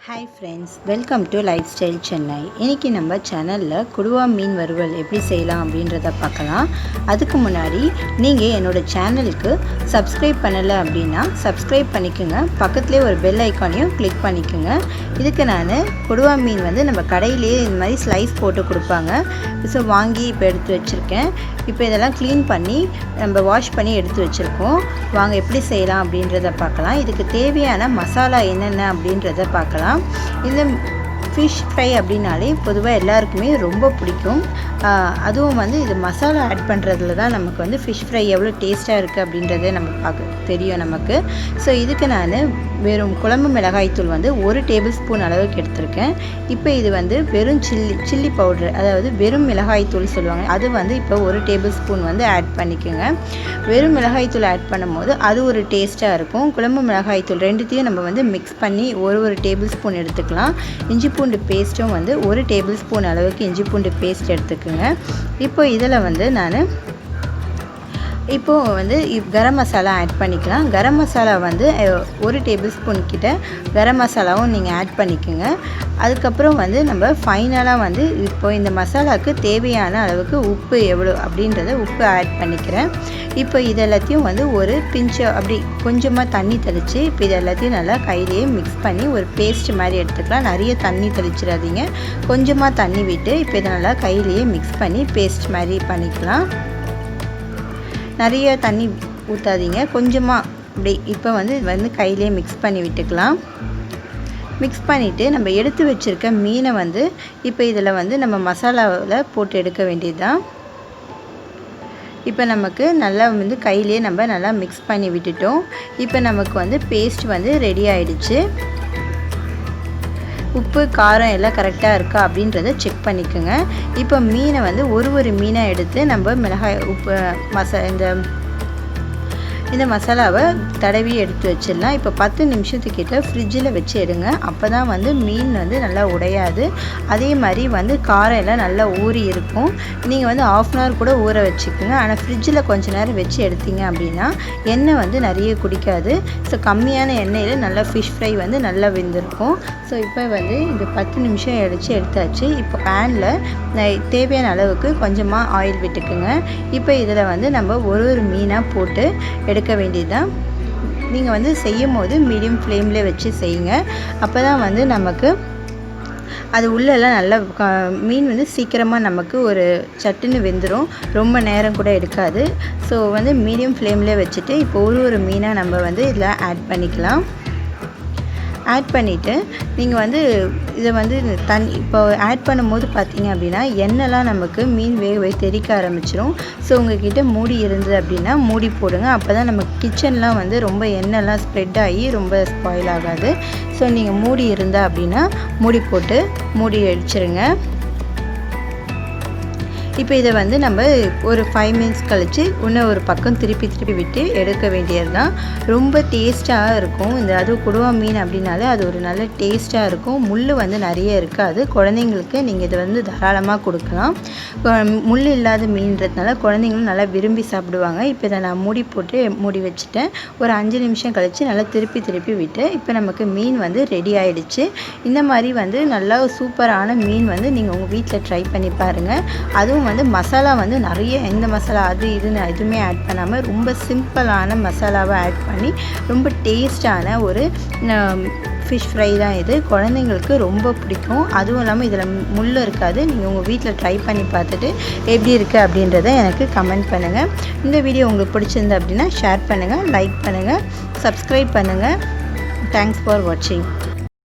Hi friends, welcome to Lifestyle Chennai. இன்னைக்கு நம்ம சேனல்ல கொடுவா மீன் வறுவல் எப்படி செய்யலாம் அப்படின்றத பார்க்கலாம். அதுக்கு முன்னாடி நீங்க என்னோட சேனலுக்கு Subscribe பண்ணல அப்படினா Subscribe பண்ணிக்கங்க. பக்கத்துலயே ஒரு பெல் ஐகானையும் கிளிக் பண்ணிக்கங்க. இதுக்கு நான் கொடுவா மீன் வந்து நம்ம கடையிலேயே இந்த மாதிரி ஸ்லைஸ் போட்டு கொடுப்பாங்க. சோ வாங்கி இப்போ எடுத்து வச்சிருக்கேன். இப்போ இதெல்லாம் க்ளீன் பண்ணி நம்ம வாஷ் பண்ணி எடுத்து வச்சிருக்கோம். வாங்க எப்படி செய்யலாம் அப்படின்றத பார்க்கலாம். இதுக்கு தேவையான மசாலா என்னென்ன அப்படின்றத பார்க்கலாம். இந்த ஃபிஷ் ஃப்ரை அப்படினாலே பொதுவாக எல்லாருக்குமே ரொம்ப பிடிக்கும். அதுவும் வந்து இது மசாலா ஆட் பண்ணுறதுல தான் நமக்கு வந்து ஃபிஷ் ஃப்ரை எவ்வளோ டேஸ்ட்டாக இருக்குது அப்படின்றதே நம்ம தெரியும் நமக்கு. ஸோ இதுக்கு நான் வெறும் குழம்பு மிளகாய்த்தூள் வந்து 1 டேபிள் ஸ்பூன் அளவுக்கு எடுத்திருக்கேன். இப்போ இது வந்து வெறும் சில்லி பவுட்ரு, அதாவது வெறும் மிளகாய்த்தூள் சொல்லுவாங்க, அது வந்து இப்போ 1 டேபிள் ஸ்பூன் வந்து ஆட் பண்ணிக்கோங்க. வெறும் மிளகாய்த்தூள் ஆட் பண்ணும்போது அது ஒரு டேஸ்ட்டாக இருக்கும். குழம்பு மிளகாய்த்தூள் ரெண்டுத்தையும் நம்ம வந்து மிக்ஸ் பண்ணி ஒரு டேபிள் ஸ்பூன் எடுத்துக்கலாம். இஞ்சி பூண்டு பேஸ்ட்டும் வந்து 1 டேபிள் ஸ்பூன் அளவுக்கு இஞ்சி பூண்டு பேஸ்ட் எடுத்துக்கோங்க. இப்போ இதில் வந்து நான் கரம் மசாலா ஆட் பண்ணிக்கலாம். கரம் மசாலா வந்து 1 டேபிள் ஸ்பூன் கிட்ட கரம் மசாலாவும் நீங்கள் ஆட் பண்ணிக்கோங்க. அதுக்கப்புறம் வந்து நம்ம ஃபைனலாக வந்து இப்போ இந்த மசாலாவுக்கு தேவையான அளவுக்கு உப்பு எவ்வளோ அப்படின்றத உப்பு ஆட் பண்ணிக்கிறேன். இப்போ இது எல்லாத்தையும் வந்து ஒரு பிஞ்சு அப்படி கொஞ்சமாக தண்ணி தெளித்து இப்போ இது எல்லாத்தையும் நல்லா கையிலேயே மிக்ஸ் பண்ணி ஒரு பேஸ்ட் மாதிரி எடுத்துக்கலாம். நிறைய தண்ணி தெளிச்சிடாதீங்க, கொஞ்சமாக தண்ணி விட்டு இப்போ இதை நல்லா கையிலேயே மிக்ஸ் பண்ணி பேஸ்ட் மாதிரி பண்ணிக்கலாம். நிறைய தண்ணி ஊற்றாதீங்க, கொஞ்சமாக இப்படி இப்போ வந்து கையிலே மிக்ஸ் பண்ணி விட்டுக்கலாம். மிக்ஸ் பண்ணிவிட்டு நம்ம எடுத்து வச்சுருக்க மீனை வந்து இப்போ இதில் வந்து நம்ம மசாலாவில் போட்டு எடுக்க வேண்டியது தான். இப்போ நமக்கு நல்லா வந்து கையிலே நம்ம நல்லா மிக்ஸ் பண்ணி விட்டுட்டோம். இப்போ நமக்கு வந்து பேஸ்ட் வந்து ரெடி ஆயிடுச்சு. உப்பு காரம் எல்லாம் கரெக்டாக இருக்கா அப்படின்றத செக் பண்ணிக்கோங்க. இப்போ மீனை வந்து ஒரு மீனை எடுத்து நம்ம மிளகாய் உப்பு இந்த மசாலாவை தடவி எடுத்து வச்சிடலாம். இப்போ 10 நிமிஷத்துக்கிட்ட ஃப்ரிட்ஜில் வச்சு எடுங்க. அப்போ தான் வந்து மீன் வந்து நல்லா உடையாது. அதே மாதிரி வந்து காரம் எல்லாம் நல்லா ஊறி இருக்கும். நீங்கள் வந்து 1/2 hour கூட ஊற வச்சுக்கோங்க. ஆனால் ஃப்ரிட்ஜில் கொஞ்சம் நேரம் வச்சு எடுத்தீங்க அப்படின்னா எண்ணெய் வந்து நிறைய குடிக்காது. ஸோ கம்மியான எண்ணெயில் நல்லா ஃபிஷ் ஃப்ரை வந்து நல்லா வெந்திருக்கும். ஸோ இப்போ வந்து இந்த 10 நிமிஷம் எடுத்தாச்சு. இப்போ பேனில் தேவையான அளவுக்கு கொஞ்சமாக ஆயில் விட்டுக்குங்க. இப்போ இதில் வந்து நம்ம ஒரு மீனாக போட்டு எடுக்க வேண்டியதுதான். நீங்கள் வந்து செய்யும் போது மீடியம் ஃப்ளேம்லேயே வச்சு செய்யுங்க. அப்போ தான் வந்து நமக்கு அது உள்ளெல்லாம் நல்லா மீன் வந்து சீக்கிரமாக நமக்கு ஒரு சட்டுன்னு வெந்துடும், ரொம்ப நேரம் கூட எடுக்காது. ஸோ வந்து மீடியம் ஃப்ளேம்லேயே வச்சுட்டு இப்போ ஒரு மீனாக நம்ம வந்து இதில் ஆட் பண்ணிக்கலாம். ஆட் பண்ணிவிட்டு நீங்கள் வந்து இதை வந்து இப்போ ஆட் பண்ணும்போது பார்த்தீங்க அப்படின்னா எண்ணெய்லாம் நமக்கு மீன் வேக தெறிக்க ஆரம்பிச்சிடும். ஸோ உங்கள்கிட்ட மூடி இருந்தது அப்படின்னா மூடி போடுங்க. அப்போ தான் நமக்கு கிச்சன்லாம் வந்து ரொம்ப எண்ணெய்லாம் ஸ்ப்ரெட் ஆகி ரொம்ப ஸ்பாயில் ஆகாது. ஸோ நீங்கள் மூடி இருந்தால் அப்படின்னா மூடி போட்டு மூடி அடிச்சிருங்க. இப்போ இதை வந்து நம்ம ஒரு 5 minutes கழித்து இன்னும் ஒரு பக்கம் திருப்பி விட்டு எடுக்க வேண்டியது தான். ரொம்ப டேஸ்ட்டாக இருக்கும். அதுவும் கொடுவா மீன் அப்படின்னாலே அது ஒரு நல்ல டேஸ்ட்டாக இருக்கும். முள் வந்து நிறைய இருக்காது. குழந்தைங்களுக்கு நீங்கள் இதை வந்து தாராளமாக கொடுக்கலாம். முள் இல்லாத மீன்றதுனால குழந்தைங்களும் நல்லா விரும்பி சாப்பிடுவாங்க. இப்போ இதை நான் மூடி வச்சுட்டேன். ஒரு 5 நிமிஷம் கழித்து நல்லா திருப்பி விட்டு இப்போ நமக்கு மீன் வந்து ரெடி ஆகிடுச்சு. இந்த மாதிரி வந்து நல்லா சூப்பரான மீன் வந்து நீங்கள் உங்கள் வீட்டில் ட்ரை பண்ணி பாருங்கள். அதுவும் வந்து மசாலா வந்து நிறைய எந்த மசாலா அது இதுன்னு எதுவுமே ஆட் பண்ணாமல் ரொம்ப சிம்பிளான மசாலாவை ஆட் பண்ணி ரொம்ப டேஸ்டான ஒரு ஃபிஷ் ஃப்ரை தான் இது. குழந்தைங்களுக்கு ரொம்ப பிடிக்கும். அதுவும் இல்லாமல் இதில் முள் இருக்காது. நீங்கள் உங்கள் வீட்டில் ட்ரை பண்ணி பார்த்துட்டு எப்படி இருக்குது அப்படின்றத எனக்கு கமெண்ட் பண்ணுங்கள். இந்த வீடியோ உங்களுக்கு பிடிச்சிருந்தா அப்படின்னா ஷேர் பண்ணுங்கள், லைக் பண்ணுங்கள், சப்ஸ்கிரைப் பண்ணுங்கள். தேங்க்ஸ் ஃபார் வாட்சிங்.